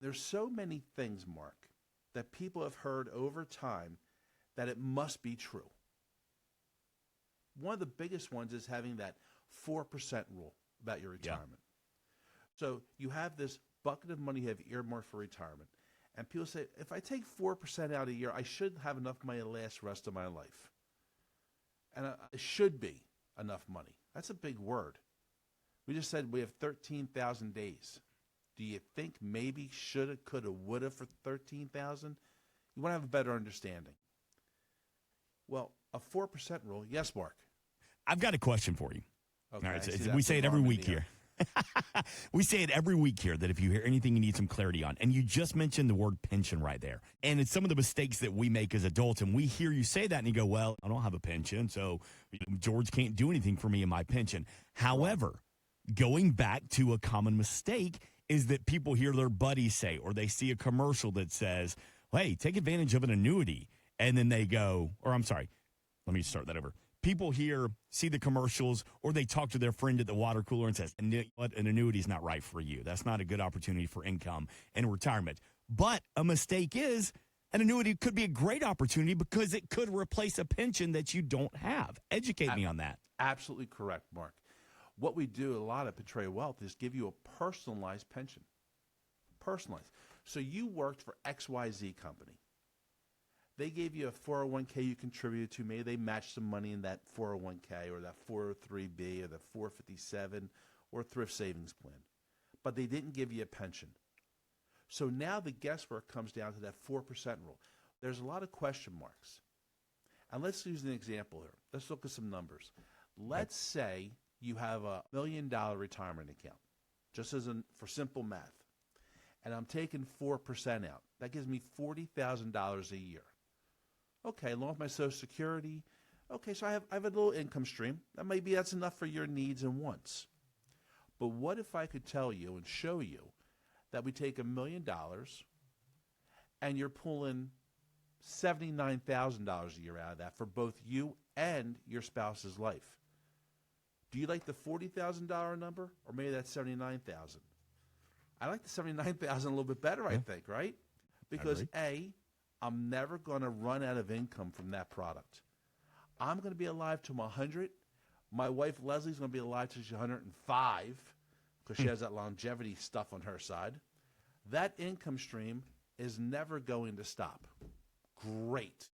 There's so many things, Mark, that people have heard over time that it must be true. One of the biggest ones is having that 4% rule about your retirement. So you have this bucket of money you have earmarked for retirement. And people say, if I take 4% out a year, I should have enough money to last the rest of my life. And it should be enough money. That's a big word. We just said we have 13,000 days. Do you think maybe shoulda, coulda, woulda for 13,000? You want to have a better understanding. Well, a 4% rule, yes, Mark. I've got a question for you. Okay, all right, so we say it every week here. We say it every week here that if you hear anything you need some clarity on, and you just mentioned the word pension right there, and it's some of the mistakes that we make as adults, and we hear you say that, and you go, well, I don't have a pension, so George can't do anything for me in my pension. However, going back to a common mistake is that people hear their buddies say, or they see a commercial that says, hey, take advantage of an annuity, and then they go, or I'm sorry, let me start that over. People see the commercials, or they talk to their friend at the water cooler and says, what, an annuity is not right for you. That's not a good opportunity for income and retirement. But a mistake is an annuity could be a great opportunity because it could replace a pension that you don't have. Educate me on that. Absolutely correct, Mark. What we do a lot at Portray Wealth is give you a personalized pension. Personalized. So you worked for XYZ company. They gave you a 401k you contributed to. Maybe they matched some money in that 401k or that 403b or the 457 or thrift savings plan. But they didn't give you a pension. So now the guesswork comes down to that 4% rule. There's a lot of question marks. And let's use an example here. Let's look at some numbers. Let's say you have a $1 million retirement account, just for simple math. And I'm taking 4% out. That gives me $40,000 a year. Okay, along with my Social Security. Okay, so I have a little income stream. That's enough for your needs and wants. But what if I could tell you and show you that we take $1 million and you're pulling $79,000 a year out of that for both you and your spouse's life? Do you like the $40,000 number, or maybe that's $79,000? I like the $79,000 a little bit better, I think, right? Because I'm never going to run out of income from that product. I'm going to be alive till I'm 100. My wife Leslie's going to be alive till she's 105 because she has that longevity stuff on her side. That income stream is never going to stop. Great.